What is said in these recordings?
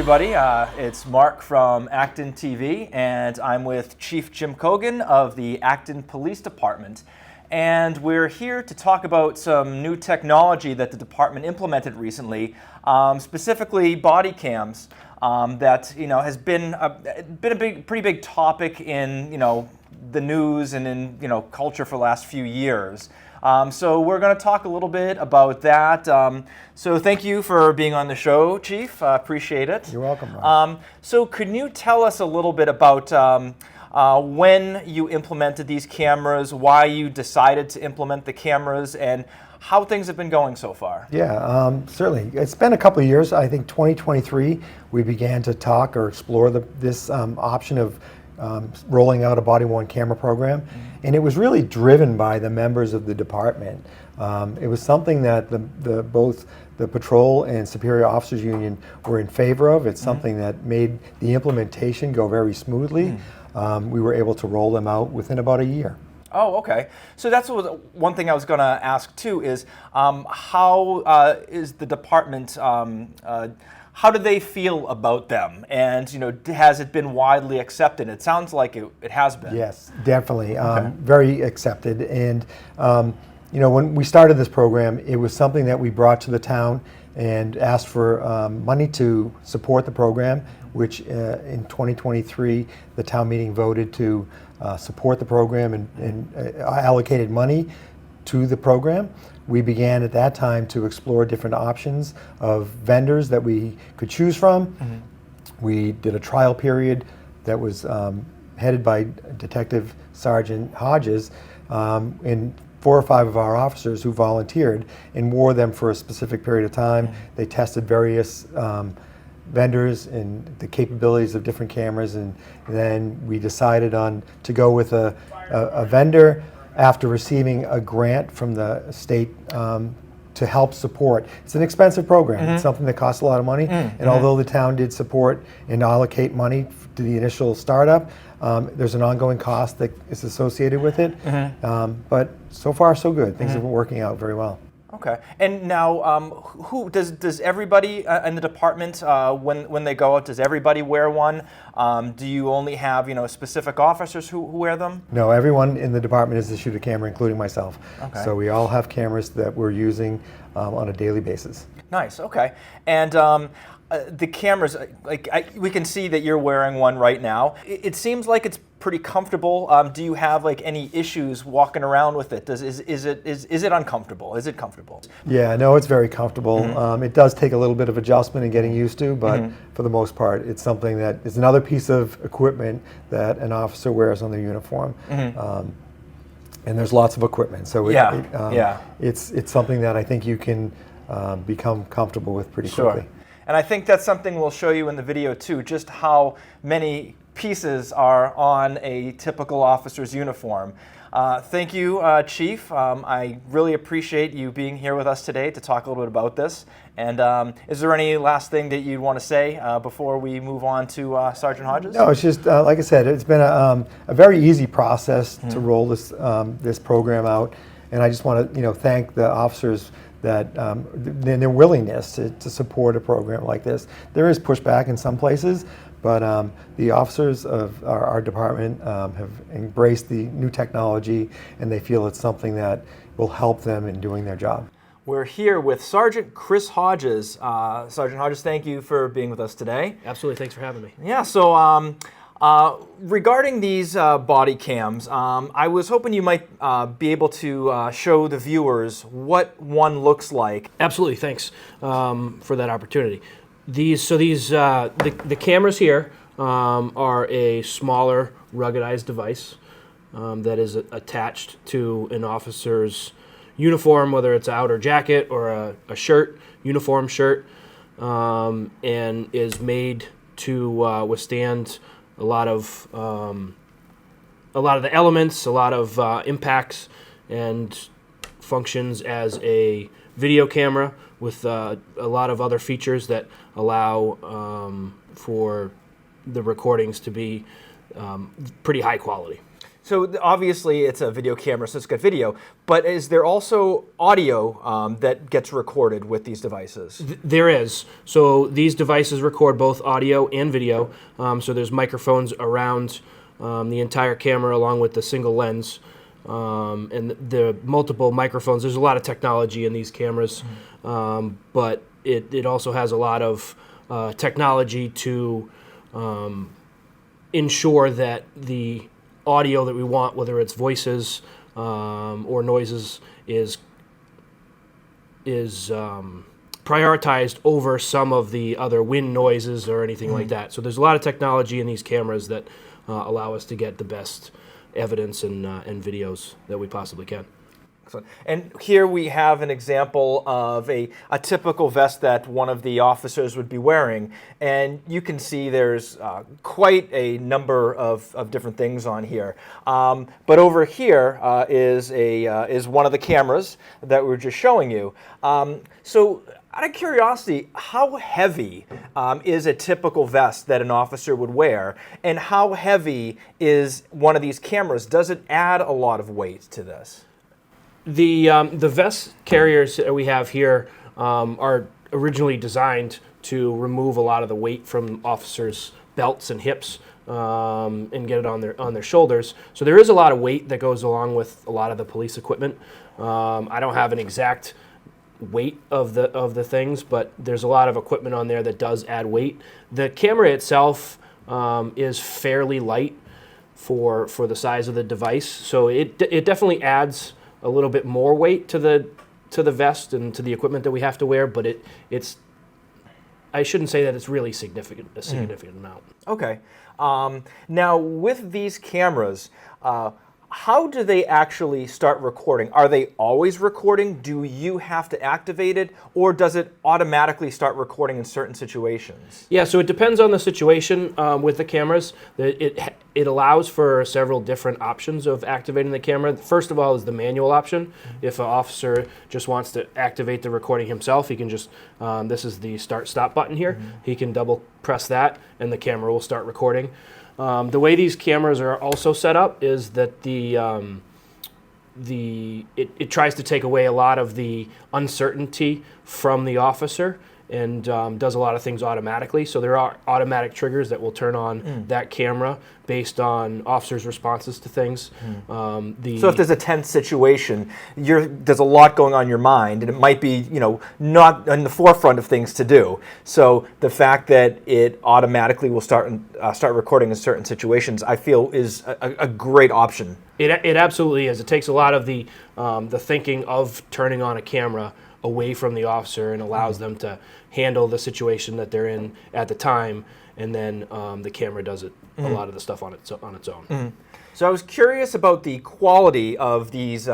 everybody. It's Mark from ActonTV, and I'm with Chief Jim Cogan of the Acton Police Department. And we're here to talk about some new technology that the department implemented recently, specifically body cams, that has been a pretty big topic in the news and in culture for the last few years. So we're going to talk a little bit about that. So thank you for being on the show, Chief. Appreciate it. You're welcome, Ron. So can you tell us a little bit about when you implemented these cameras, why you decided to implement the cameras, and how things have been going so far? Yeah, certainly. It's been a couple of years. I think 2023 we began to talk or explore this option of rolling out a body-worn camera program, and it was really driven by the members of the department. It was something that both the Patrol and Superior Officers Union were in favor of. It's something that made the implementation go very smoothly. We were able to roll them out within about a year. Oh, okay. So that's one thing I was going to ask too is how is the department, how do they feel about them? And has it been widely accepted? It sounds like it has been. Yes, definitely. Very accepted. And when we started this program, it was something that we brought to the town and asked for money to support the program, which in 2023 the town meeting voted to support the program and allocated money to the program. We began at that time to explore different options of vendors that we could choose from. We did a trial period that was headed by Detective Sergeant Hodges, and 4 or 5 of our officers who volunteered and wore them for a specific period of time. They tested various vendors and the capabilities of different cameras, and then we decided to go with a vendor after receiving a grant from the state to help support. It's an expensive program. It's something that costs a lot of money, and although the town did support and allocate money to the initial startup, there's an ongoing cost that is associated with it. But so far so good. Things have been working out very well. Okay. And now, who does everybody in the department when they go out? Does everybody wear one? Do you only have specific officers who wear them? No, everyone in the department is issued a camera, including myself. Okay. So we all have cameras that we're using on a daily basis. Nice. Okay. And the cameras, we can see that you're wearing one right now. It seems like it's pretty comfortable. Do you have any issues walking around with it? Is it uncomfortable? Is it comfortable? Yeah, no, it's very comfortable. It does take a little bit of adjustment and getting used to, but for the most part, it's something that is another piece of equipment that an officer wears on their uniform. And there's lots of equipment, so it's something that I think you can become comfortable with pretty quickly. And I think that's something we'll show you in the video too, just how many pieces are on a typical officer's uniform. Thank you, Chief. I really appreciate you being here with us today to talk a little bit about this. And is there any last thing that you'd want to say before we move on to Sergeant Hodges? No, it's just, like I said, it's been a very easy process to roll this program out. And I just want to thank the officers that their willingness to support a program like this. There is pushback in some places, but the officers of our department have embraced the new technology, and they feel it's something that will help them in doing their job. We're here with Sergeant Chris Hodges. Sergeant Hodges, thank you for being with us today. Absolutely, thanks for having me. Yeah, so regarding these body cams, I was hoping you might be able to show the viewers what one looks like. Absolutely, thanks for that opportunity. The cameras here are a smaller ruggedized device that is attached to an officer's uniform, whether it's an outer jacket or a shirt, uniform shirt, and is made to withstand a lot of the elements, a lot of impacts, and functions as a video camera with a lot of other features that allow for the recordings to be pretty high quality. So obviously it's a video camera, so it's got video, but is there also audio that gets recorded with these devices? There is. So these devices record both audio and video. So there's microphones around the entire camera along with the single lens. And the multiple microphones. There's a lot of technology in these cameras, but it also has a lot of technology to ensure that the audio that we want, whether it's voices or noises, is prioritized over some of the other wind noises or anything like that. So there's a lot of technology in these cameras that allow us to get the best evidence and videos that we possibly can. Excellent. And here we have an example of a typical vest that one of the officers would be wearing. And you can see there's quite a number of different things on here. But over here is one of the cameras that we were just showing you. So out of curiosity, how heavy is a typical vest that an officer would wear? And how heavy is one of these cameras? Does it add a lot of weight to this? The vest carriers that we have here are originally designed to remove a lot of the weight from officers' belts and hips and get it on their shoulders. So there is a lot of weight that goes along with a lot of the police equipment. I don't have an exact weight of the things, but there's a lot of equipment on there that does add weight. The camera itself is fairly light for the size of the device, so it definitely adds a little bit more weight to the vest and to the equipment that we have to wear, but it's I shouldn't say that it's really a significant amount. Okay. Now with these cameras, how do they actually start recording? Are they always recording? Do you have to activate it, or does it automatically start recording in certain situations? Yeah, so it depends on the situation with the cameras. It allows for several different options of activating the camera. First of all is the manual option. If an officer just wants to activate the recording himself, he can just, this is the start-stop button here. He can double press that and the camera will start recording. The way these cameras are also set up is that it tries to take away a lot of the uncertainty from the officer and does a lot of things automatically. So there are automatic triggers that will turn on that camera based on officers' responses to things. So if there's a tense situation, there's a lot going on in your mind, and it might be not in the forefront of things to do. So the fact that it automatically will start recording in certain situations, I feel, is a great option. It absolutely is. It takes a lot of the thinking of turning on a camera away from the officer and allows them to handle the situation that they're in at the time, and then the camera does a lot of the stuff on its own. So I was curious about the quality of these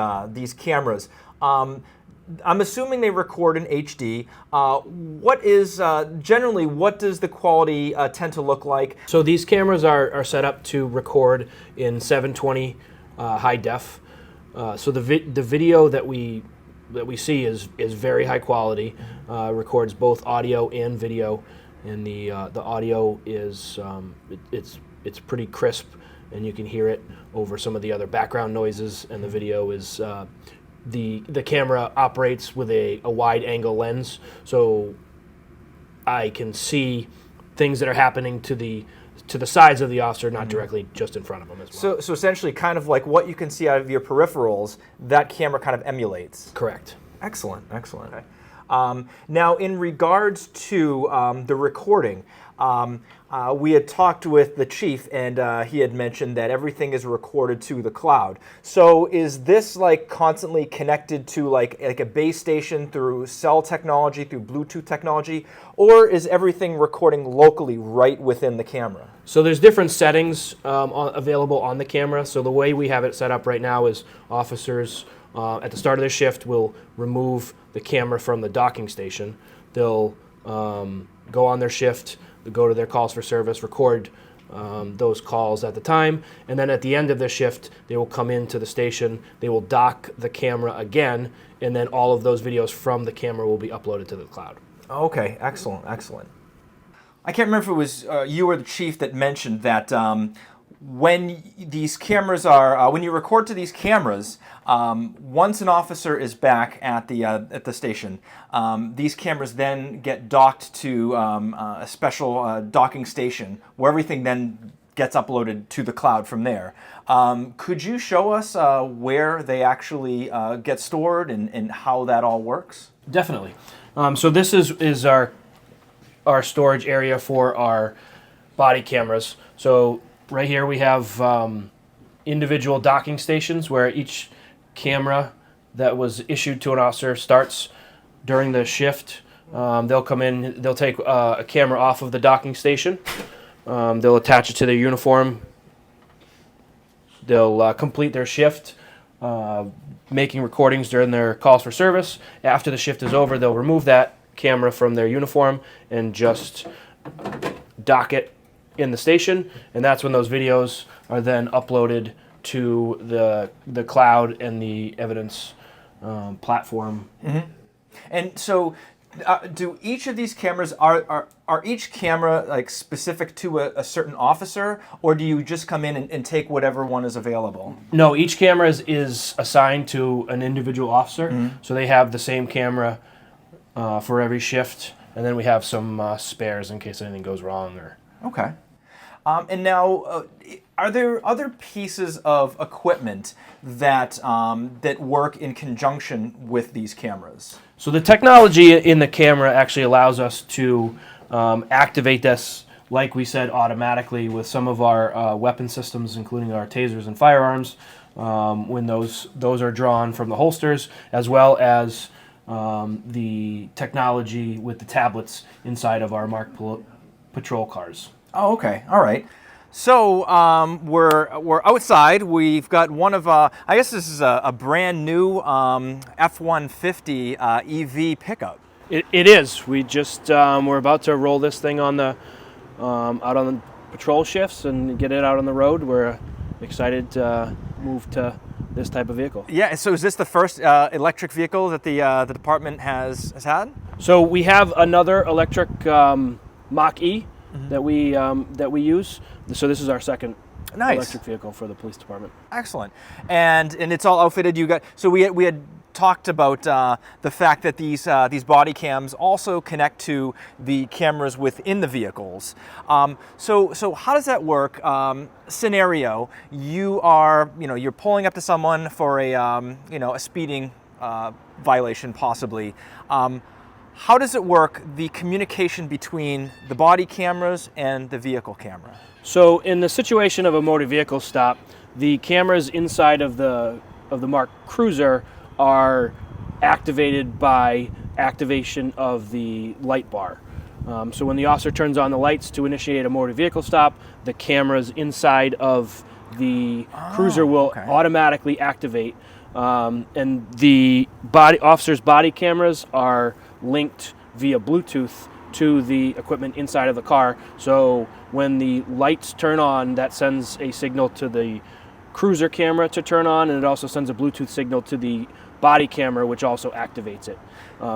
cameras. I'm assuming they record in HD. Generally, what does the quality tend to look like? So these cameras are set up to record in 720 high def. So the video that we see is very high quality. Records both audio and video, and the audio is it's pretty crisp, and you can hear it over some of the other background noises. And the video is the camera operates with a wide angle lens, so I can see things that are happening to the sides of the officer, not directly just in front of them as well. So essentially, kind of like what you can see out of your peripherals, that camera kind of emulates. Correct. Excellent, excellent. Okay. Now, in regards to the recording, we had talked with the chief, and he had mentioned that everything is recorded to the cloud. So is this like constantly connected to like a base station through cell technology, through Bluetooth technology, or is everything recording locally right within the camera? So there's different settings available on the camera. So the way we have it set up right now is officers at the start of their shift will remove the camera from the docking station. They'll go on their shift, go to their calls for service, record those calls at the time, and then at the end of their shift, they will come into the station, they will dock the camera again, and then all of those videos from the camera will be uploaded to the cloud. Okay, excellent, excellent. I can't remember if it was you or the chief that mentioned that when these cameras are, when you record to these cameras, once an officer is back at the station, these cameras then get docked to a special docking station where everything then gets uploaded to the cloud from there. Could you show us where they actually get stored and how that all works? Definitely. So this is our storage area for our body cameras. So right here we have individual docking stations where each camera that was issued to an officer starts during the shift. They'll come in, they'll take a camera off of the docking station. They'll attach it to their uniform. They'll complete their shift, making recordings during their calls for service. After the shift is over, they'll remove that camera from their uniform and just dock it in the station, and that's when those videos are then uploaded to the cloud and the evidence platform. Mm-hmm. And so do each of these cameras, are each camera like specific to a certain officer, or do you just come in and take whatever one is available? No, each camera is assigned to an individual officer, so they have the same camera for every shift, and then we have some spares in case anything goes wrong. Okay. And now, are there other pieces of equipment that that work in conjunction with these cameras? So the technology in the camera actually allows us to activate this, like we said, automatically with some of our weapon systems, including our tasers and firearms, when those are drawn from the holsters, as well as the technology with the tablets inside of our marked patrol cars. Oh, okay. All right. So we're outside. We've got one of I guess this is a brand new F-150 EV pickup. It is. We just we're about to roll this thing on the out on the patrol shifts and get it out on the road. We're excited to move to this type of vehicle. Yeah. So is this the first electric vehicle that the department has had? So we have another electric Mach-E that we use. So this is our second electric vehicle for the police department. Excellent. And it's all outfitted. You got so we had talked about the fact that these body cams also connect to the cameras within the vehicles. So how does that work? Scenario: you're pulling up to someone for a speeding violation possibly. How does it work, the communication between the body cameras and the vehicle camera? So in the situation of a motor vehicle stop, the cameras inside of the marked cruiser are activated by activation of the light bar. So when the officer turns on the lights to initiate a motor vehicle stop, the cameras inside of the cruiser will automatically activate. And the officer's body cameras are linked via Bluetooth to the equipment inside of the car. So when the lights turn on, that sends a signal to the cruiser camera to turn on, and it also sends a Bluetooth signal to the body camera, which also activates it,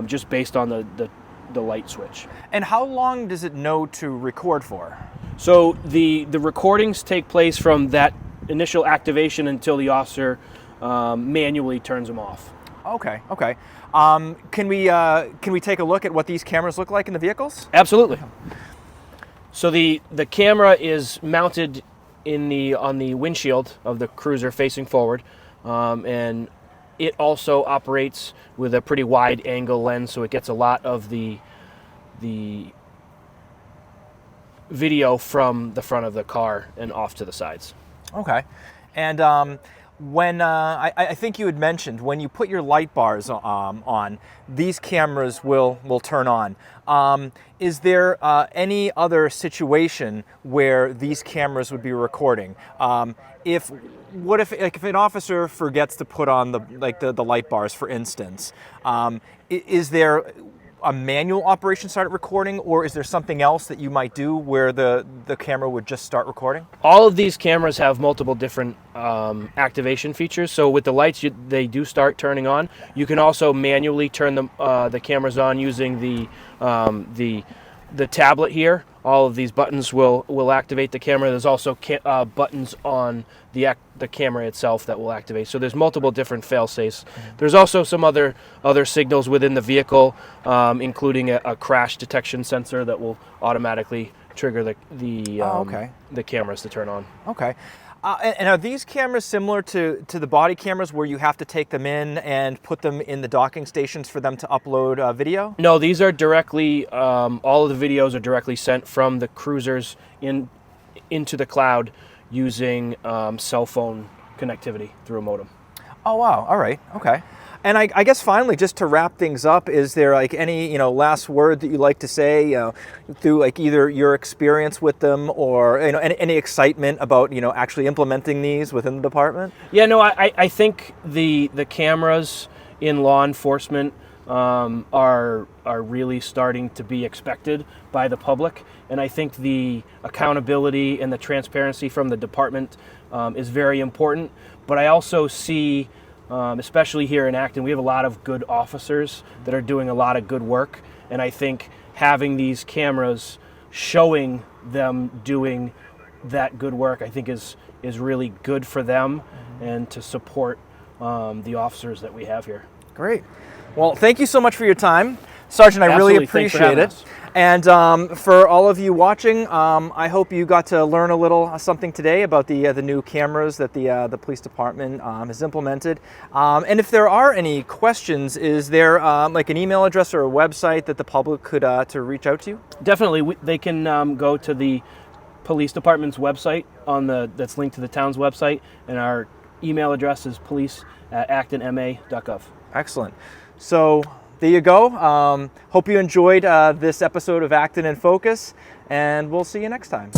just based on the light switch. And how long does it know to record for? So the recordings take place from that initial activation until the officer manually turns them off. Okay. Can we take a look at what these cameras look like in the vehicles? Absolutely. So the camera is mounted on the windshield of the cruiser facing forward, and it also operates with a pretty wide angle lens, so it gets a lot of the video from the front of the car and off to the sides. Okay. And when I think you had mentioned when you put your light bars on, these cameras will turn on. Is there any other situation where these cameras would be recording? If an officer forgets to put on the light bars, for instance, is there a manual operation start recording, or is there something else that you might do where the camera would just start recording? All of these cameras have multiple different activation features. So with the lights, they do start turning on. You can also manually turn the cameras on using the the tablet here, all of these buttons will activate the camera. There's also buttons on the camera itself that will activate. So there's multiple different fail-safes. There's also some other signals within the vehicle, including a crash detection sensor that will automatically trigger the cameras to turn on. Okay. And are these cameras similar to the body cameras where you have to take them in and put them in the docking stations for them to upload video? No, these are directly, all of the videos are directly sent from the cruisers into the cloud using cell phone connectivity through a modem. Oh, wow. All right. Okay. And I guess finally, just to wrap things up, is there like any last word that you like to say through like either your experience with them or any excitement about actually implementing these within the department? Yeah, no, I think the cameras in law enforcement are really starting to be expected by the public, and I think the accountability and the transparency from the department is very important. But I also see, especially here in Acton, we have a lot of good officers that are doing a lot of good work, and I think having these cameras showing them doing that good work, I think is really good for them and to support the officers that we have here. Great. Well, thank you so much for your time, Sergeant. I really appreciate it. And for all of you watching, I hope you got to learn a little something today about the new cameras that the police department has implemented. And if there are any questions, is there like an email address or a website that the public could to reach out to you? Definitely, they can go to the police department's website that's linked to the town's website, and our email address is police@actonma.gov. Excellent. So there you go. Hope you enjoyed this episode of Acton in Focus, and we'll see you next time.